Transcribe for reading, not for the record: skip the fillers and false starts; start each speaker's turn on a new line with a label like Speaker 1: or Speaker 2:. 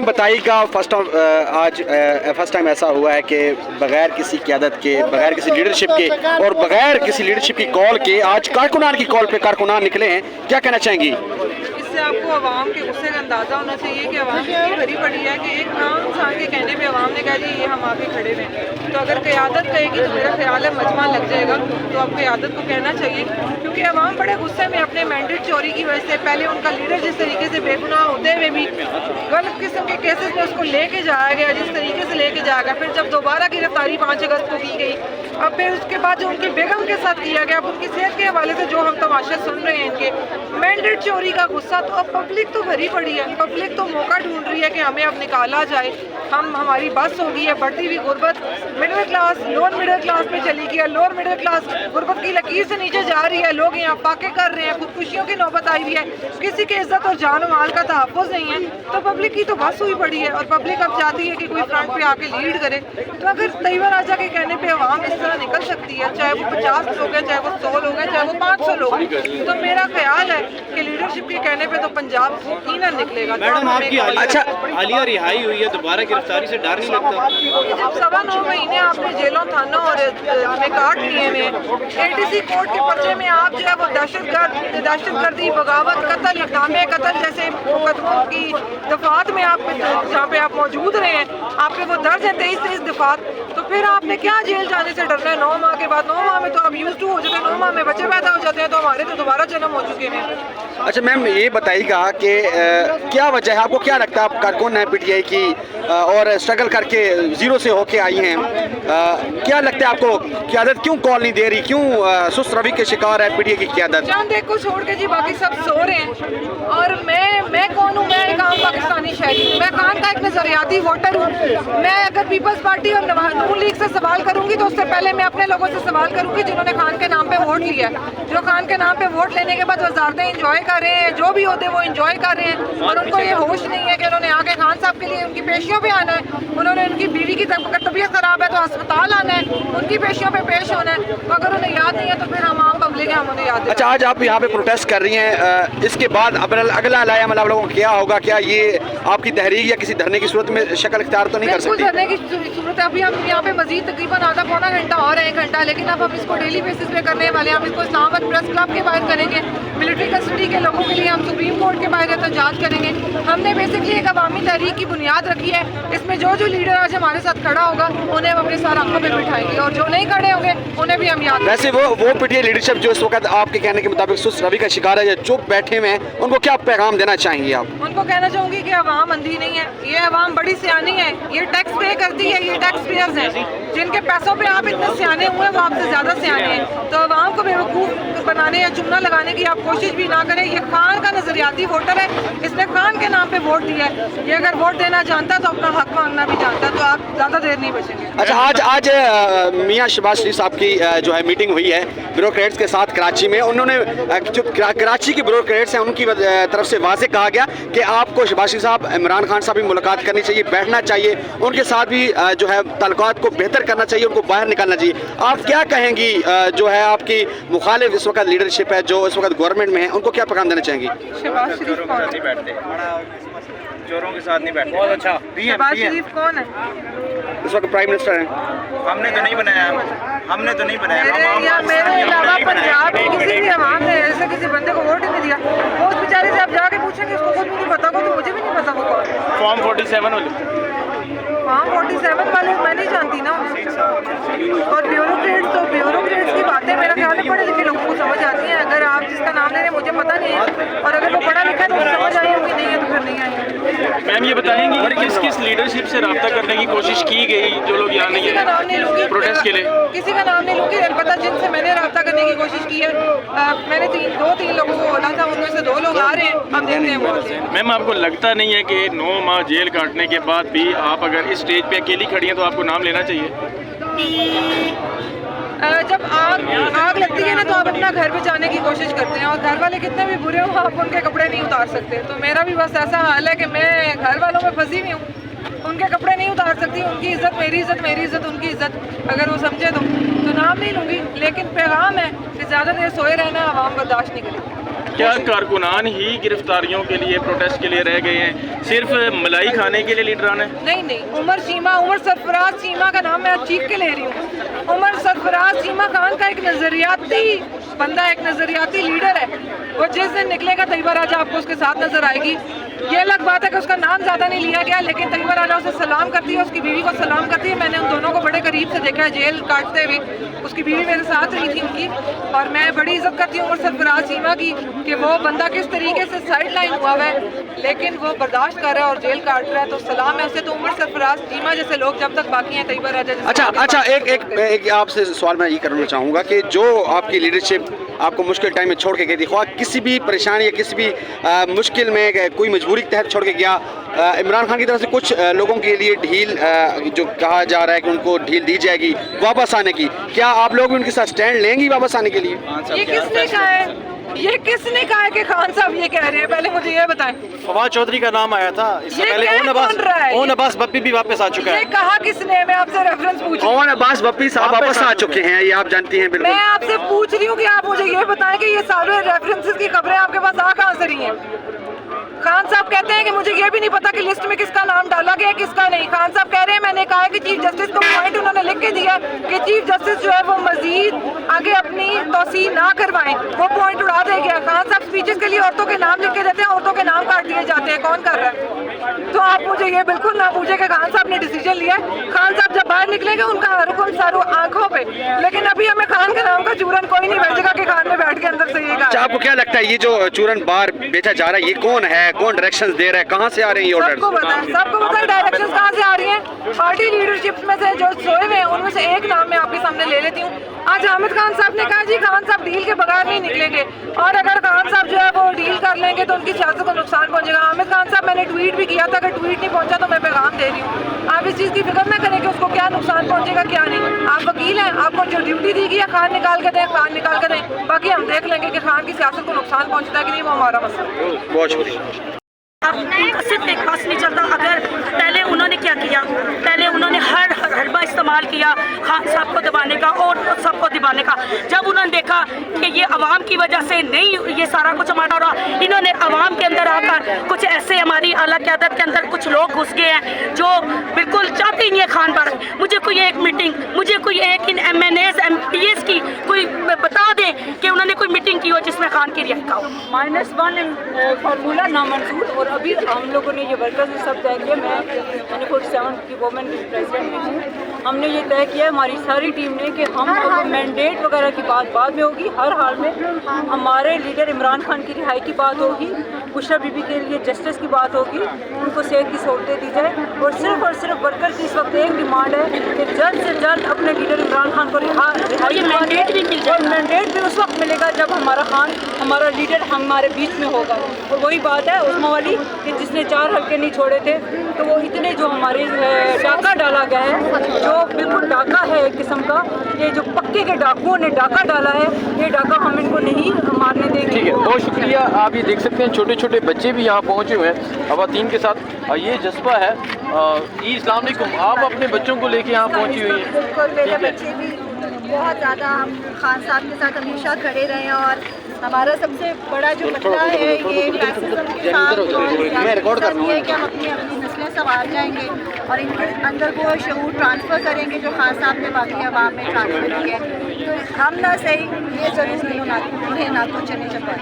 Speaker 1: Ma'am बताइएगा first time ऐसा हुआ है कि बगैर किसी क़यादत के, बगैर किसी लीडरशिप के और बगैर किसी लीडरशिप की कॉल के आज कारकुनान की कॉल पे कारकुनान निकले हैं, क्या कहना चाहेंगी?
Speaker 2: इससे आपको अवाम के गुस्से का अंदाज़ा होना चाहिए कि अवाम इतनी भरी पड़ी है कि एक आम इंसान के कहने पे अवाम ने कहा जी ये हम आके खड़े हुए हैं। तो अगर क़यादत कहेगी तो मेरा ख्याल है मजमा लग जाएगा। तो अब क़यादत को कहना चाहिए, क्योंकि अवाम बड़े गुस्से में अपने मैंडेट चोरी की वजह से पहले उनका लीडर जिस तरीके से बेगुनाह होते हुए भी गलत किस्म के केसेस में उसको लेके जाया गया, जिस तरीके से लेके जाया गया, फिर जब दोबारा गिरफ्तारी 5 अगस्त को की गई, अब फिर उसके बाद जो उनकी बेगम के साथ किया गया, अब उनकी सेहत के हवाले से जो हम तमाशा सुन रहे हैं इनके मैंडेट चोरी का गुस्सा, तो अब पब्लिक तो भरी पड़ी है। पब्लिक तो मौका ढूंढ रही है कि हमें अब निकाला जाए, हमारी बस हो गई है, बढ़ती हुई गुर्बत middle class lower middle class में चली गई है, लोअर मिडिल क्लास गुर्बत की लकीर से नीचे जा रही है, लोग यहाँ फाके कर रहे हैं, खुदकुशियों की नौबत आई हुई है, किसी की इज्जत और जान माल का तहफ़्फ़ुज़ नहीं है। तो पब्लिक की तो बस हुई पड़ी है और पब्लिक अब चाहती है कि कोई फ्रंट पे आके लीड करे। तो अगर तैयबा राजा के कहने पे अवाम इस तरह निकल सकती है, चाहे वो 50 लोग हैं, चाहे वो 100 लोग हैं, चाहे वो 500 लोग हैं, तो मेरा ख्याल है कि लीडरशिप के कहने पे तो पंजाब यकीनन निकलेगा।
Speaker 3: मैडम आपकी हालिया रिहाई हुई है, दोबारा गिरफ्तारी से डर नहीं लगता?
Speaker 2: जब 9.25 महीने आपने जेलों थानों और में काट लिए में ATC कोर्ट के पर्चे में आप जो है वो दहशतगर्दी, बगावत, कत्ल, इक़दाम कत्ल जैसे मुकदमों की दफात में आप जहाँ पे आप मौजूद रहे हैं, आपके वो दर्ज है 23 दफात, तो फिर आपने क्या जेल जाने से डरना है? 9 माह के बाद, 9 माह में तो आप यूज टू हो जाते हैं, 9 माह में बच्चे पैदा हो जाते हैं, तो हमारे तो दोबारा जन्म हो चुके हैं।
Speaker 1: अच्छा मैम ये बताइएगा कि क्या वजह है, आपको क्या लगता है, आप कारकुन हैं PTI की और स्ट्रगल करके जीरो से होके आई हैं, क्या लगता है आपको क़यादत क्यों कॉल नहीं दे रही, क्यों सुस्त रवि के शिकार है PTI की क़यादत?
Speaker 2: चांद एक को छोड़ के जी बाकी सब सो रहे हैं और मैं कौन हूँ? मैं एक आम पाकिस्तानी शहरी हूँ, मैं खान का एक नजरियाती वोटर हूँ। मैं अगर पीपल्स पार्टी और नून लीग से सवाल करूंगी तो उससे पहले मैं अपने लोगों से सवाल करूंगी जिन्होंने खान के नाम पे वोट लिया, जो खान के नाम पे वोट लेने के बाद वजारतें इंजॉय कर रहे हैं, जो भी होते वो इंजॉय कर रहे हैं और उनको ये होश नहीं है कि उन्होंने आके खान साहब के लिए उनकी पेशियों पे आना है, उन्होंने उनकी बीवी की तबीयत खराब है तो अस्पताल आना है, उनकी पेशियों पे पेश होना है। तो अगर उन्हें याद नहीं है तो फिर हम आम पब्लिक है, हम उन्हें याद।
Speaker 1: अच्छा आज आप यहाँ पे प्रोटेस्ट कर रही हैं, इसके बाद अगला लायामल आप लोगों को क्या होगा? क्या ये आपकी तहरीक या किसी धरने की सूरत में शक्ल इख्तियार तो नहीं कर सकती?
Speaker 2: धरने की सूरत है, अभी हम यहाँ पे मजीद तकरीबन आधा पौना घंटा और है, 1 घंटा, लेकिन अब हम इसको डेली बेसिस पे करने वाले हैं। हम इसको इस्लामाबाद प्रेस क्लब के बाहर करेंगे, मिलिट्री कस्टडी के लोगों के लिए हम सुप्रीम कोर्ट के बाहर एहतजाज करेंगे। हमने बेसिकली एक अवामी तहरीक की बुनियाद रखी है, इसमें जो लीडर आज हमारे साथ खड़ा होगा उन्हें हम अपने साथ आंखों में बिठाएंगे और जो नहीं खड़े होंगे उन्हें भी हम याद।
Speaker 1: वैसे वो PTI लीडरशिप जो इस वक्त आपके कहने के मुताबिक सुस्त रवि का शिकार है या चुप बैठे हुए हैं, उनको क्या पैगाम देना चाहेंगे आप?
Speaker 2: उनको कहना चाहूँगी कि अवाम अंधी नहीं है, ये अवाम बड़ी सियानी है, ये टैक्स पे करती है, ये टैक्स पेयर्स हैं, जिनके पैसों पे आप इतने सियाने हुए वो आपसे ज़्यादा सियाने हैं। तो अवाम को बेवकूफ़ बनाने या चुमना लगाने की आप कोशिश भी ना करें। ये खान का नजरियाती वोटर है, इसने खान के नाम पे वोट दिया है, ये अगर वोट देना जानता तो अपना हक मांगना भी जानता, तो आप ज़्यादा देर नहीं बचेंगे।
Speaker 1: अच्छा आज मियाँ शहबाज शरीफ साहब की जो है मीटिंग हुई है ब्यूरोक्रेट्स के साथ कराची में, उन्होंने जो कराची के ब्यूरोक्रेट्स हैं उनकी तरफ से वाज़े कहा गया कि आपको शहबाज शरीफ साहब, इमरान खान साहब भी मुलाकात करनी चाहिए, बैठना चाहिए, उनके साथ भी जो है ताल्लुकात को बेहतर करना चाहिए, उनको बाहर निकालना चाहिए। आप क्या कहेंगी जो है आपकी मुखालिफ इस वक्त लीडरशिप है जो इस वक्त गवर्नमेंट में है, उनको क्या पैगाम देना चाहेंगी?
Speaker 2: शहबाज शरीफ कौन
Speaker 3: नहीं बैठते, चोरों के साथ नहीं बैठते। बहुत अच्छा।
Speaker 2: शहबाज शरीफ कौन है?
Speaker 1: इस वक्त प्राइम मिनिस्टर हैं।
Speaker 3: हमने तो नहीं बनाया, हमने तो नहीं बनाया।
Speaker 2: मेरे अलावा पंजाब की किसी भी अवाम ने ऐसे किसी बंदे को वोट ही नहीं दिया। वो उस बेचारे से आप जाके पूछेंगे, उसको खुद नहीं पता, तो मुझे भी नहीं पता वो कौन है।
Speaker 3: फॉर्म 47 वाले,
Speaker 2: फॉर्म 47 वाले मैं नहीं जानती ना। और ब्यूरोक्रेट्स की बातें मेरा ख्याल है पढ़े लिखे लोगों को समझ आती हैं। अगर आप जिसका नाम ले रहे हैं मुझे पता नहीं है, और अगर वो पढ़ा लिखा है तो समझ आई होगी, नहीं है तो फिर नहीं आई।
Speaker 4: मैम ये बताएंगी कि किस लीडरशिप से रब्ता करने की कोशिश की गई जो लोग यहाँ नहीं है प्रोटेस्ट के लिए?
Speaker 2: किसी का नाम नहीं लूँगी, अलबत्ता जिनसे मैंने रब्ता करने की कोशिश की है, मैंने 2-3 लोगों को बोला था, उनमें से 2 लोग आ रहे हैं, हम देखते हैं वो।
Speaker 4: मैम आपको लगता नहीं है कि 9 माह जेल काटने के बाद भी आप अगर इस स्टेज पे अकेली खड़ी हैं तो आपको नाम लेना चाहिए?
Speaker 2: जब आग लगती है ना तो आप अपना घर बचाने की कोशिश करते हैं, और घर वाले कितने भी बुरे हो आप उनके कपड़े नहीं उतार सकते। तो मेरा भी बस ऐसा हाल है कि मैं घर वालों में फंसी हुई हूँ, उनके कपड़े नहीं उतार सकती। उनकी इज्जत मेरी इज्जत, मेरी इज्जत उनकी इज्जत, अगर वो समझे तो नाम नहीं लूँगी, लेकिन पैगाम है कि ज़्यादा देर सोए रहना आवाम बर्दाश्त नहीं करेगी।
Speaker 4: क्या कारकुनान ही गिरफ्तारियों के लिए, प्रोटेस्ट के लिए रह गए हैं? सिर्फ मलाई खाने के लिए लीडरान है?
Speaker 2: नहीं, उमर सरफराज चीमा का नाम मैं चीख के ले रही हूँ। उमर सरफराज चीमा खान का एक नजरियाती बंदा, एक नजरियाती लीडर है। वो जिस दिन निकलेगा तैयबा राजा आपको उसके साथ नजर आएगी। ये अलग बात है कि उसका नाम ज़्यादा नहीं लिया गया, लेकिन तैयबा राजा उसे सलाम करती है, उसकी बीवी को सलाम करती है। मैंने उन दोनों को बड़े करीब से देखा है जेल काटते हुए। उसकी बीवी मेरे साथ रही थी उनकी, और मैं बड़ी इज्जत करती हूँ उमर सरफराज चीमा की कि वो बंदा किस तरीके से साइड लाइन हुआ है, लेकिन वो बर्दाश्त कर रहा है और जेल काट रहा है, तो सलाम है उसे। तो उमर सरफराज चीमा जैसे लोग जब तक बाकी हैं, तैयबा राजा
Speaker 1: अच्छा, एक आपसे सवाल मैं ये करना चाहूँगा कि जो आपकी लीडरशिप आपको मुश्किल टाइम में छोड़ के गई थी, ख्वाह किसी भी परेशानी या किसी भी मुश्किल में कोई मजबूरी के तहत छोड़ के गया, इमरान खान की तरफ से कुछ लोगों के लिए ढील जो कहा जा रहा है कि उनको ढील दी जाएगी वापस आने की, क्या आप लोग भी उनके साथ स्टैंड लेंगी वापस आने के लिए?
Speaker 2: ये किसने कहा है? ये किसने कहा है कि खान साहब ये कह रहे हैं? पहले मुझे ये बताएं।
Speaker 3: फवाद चौधरी का नाम आया था इससे पहले। ओन अब्बास बप्पी भी वापस आ चुका है।
Speaker 2: ये कहा किसने? मैं आपसे रेफरेंस पूछ।
Speaker 1: ओन अब्बास बप्पी साहब वापस आ चुके हैं, ये आप जानती हैं बिल्कुल।
Speaker 2: मैं आपसे पूछ रही हूँ कि आप मुझे ये बताएं कि ये सारे रेफरेंसेस की खबरें आपके पास आ कहाँ से रही हैं? खान साहब कहते हैं कि मुझे ये भी नहीं पता कि लिस्ट में किसका नाम डाला गया है, किसका नहीं। खान साहब कह रहे हैं मैंने कहा है कि चीफ जस्टिस को पॉइंट उन्होंने लिख के दिया कि चीफ जस्टिस जो है वो मजीद आगे अपनी तोसी ना करवाएं, वो पॉइंट उड़ा दे गया। खान साहब स्पीचेस के लिए औरतों के नाम लिख के देते हैं, औरतों के नाम काट दिए जाते हैं, कौन कर रहा है? तो आप मुझे ये बिल्कुल ना पूछे कि खान साहब ने डिसीजन लिया है। खान साहब जब बाहर निकलेंगे उनका हर हुक्म सारू आंखों पे, लेकिन अभी हमें खान के नाम का चूरन कोई नहीं भेजेगा कि खान ने बैठ के अंदर से ये कहा।
Speaker 1: आपको क्या लगता है ये जो चूरन बाहर बेचा जा रहा है, ये कौन है, कौन डायरेक्शंस दे रहा है, कहाँ से आ रहे हैं ये ऑर्डर?
Speaker 2: सबको पता है डायरेक्शंस कहाँ से आ रही हैं। पार्टी लीडरशिप में से जो सोए हुए हैं उनमें से एक नाम मैं आपके सामने ले लेती हूँ। आज हामिद खान साहब ने कहा जी खान साहब डील के बगैर नहीं निकलेंगे, और अगर खान साहब जो है वो डील कर लेंगे तो उनकी सियासत को नुकसान पहुंचेगा। हामिद खान साहब मैंने ट्वीट भी किया था, अगर ट्वीट नहीं पहुंचा तो मैं पैगाम दे रही हूँ, आप इस चीज़ की फिक्र ना करें कि उसको क्या नुकसान पहुंचेगा क्या नहीं। आप वकील हैं, आपको जो ड्यूटी दी गई है खान निकाल के दें, खान निकाल के दें, बाकी हम देख लेंगे कि खान की सियासत को नुकसान पहुंचता है कि नहीं, वो हमारा मसला।
Speaker 1: बहुत शुक्रिया।
Speaker 5: अब उनका सिर्फ एक पास नहीं चलता। अगर पहले उन्होंने क्या किया, पहले उन्होंने हर हरबा इस्तेमाल किया खान साहब को दबाने का और सबको दबाने का। जब उन्होंने देखा कि ये अवाम की वजह से नहीं ये सारा कुछ हमारा हो रहा, इन्होंने अवाम के अंदर आकर कुछ ऐसे हमारी आला क़यादत के अंदर कुछ लोग घुस गए हैं जो बिल्कुल चाहते ही नहीं है खान पर। मुझे कोई एक मीटिंग, मुझे कोई एक इन MNAs MPs की कोई बता दें कि उन्होंने कोई मीटिंग की हो जिसमें खान की रिहाई का हो।
Speaker 6: -1 फार्मूला नामंजूर। और अभी हम लोगों ने ये वर्कर्स ने सब तय किया, मैंने 47 की वोमेन की प्रेसिडेंट भी हूँ। हमने ये तय किया हमारी सारी टीम ने कि हम मैंडेट वगैरह की बात बाद में होगी। हर हाल में हमारे लीडर इमरान खान की रिहाई की बात होगी, बुशरा बीबी के लिए जस्टिस की बात होगी, उनको सेहत की सहूलतें दी जाए। और सिर्फ वर्कर की इस वक्त एक डिमांड है कि जल्द से जल्द अपने लीडर इमरान खान को रिहाई मैंडेट भी मिल जाए। और मैंडेट भी उस वक्त मिलेगा जब हमारा खान, हमारा लीडर हमारे बीच में होगा। और वही बात है उस्मा वाली कि जिसने 4 हल्के नहीं छोड़े थे, तो वो इतने जो हमारे डाका डाला गया है, जो बिल्कुल डाका है एक किस्म का, ये जो पक्के के डाकुओं ने डाका डाला है, ये डाका हम इनको नहीं मारने देंगे।
Speaker 4: ठीक है, बहुत शुक्रिया। आप ये देख सकते हैं छोटे छोटे बच्चे भी यहाँ पहुँचे हुए हैं ख़वातीन के साथ। ये जज्बा है। अस्सलाम वालेकुम, आप अपने बच्चों को लेके यहाँ पहुँची हुई हैं?
Speaker 7: बिल्कुल, मेरे बच्चे भी बहुत ज़्यादा हम खान साहब के साथ हमेशा खड़े रहे हैं। और हमारा सबसे बड़ा जो मसला है ये फैसिज्म के साथ जो है कि हम अपनी नस्लें संवार जाएंगे और इनके अंदर वो शऊर ट्रांसफ़र करेंगे जो खान साहब ने बाकी आवाम में ट्रांसफ़र किया है। तो हम ना सही ये ज़रूर उन्हें ना तो चले चपाएं।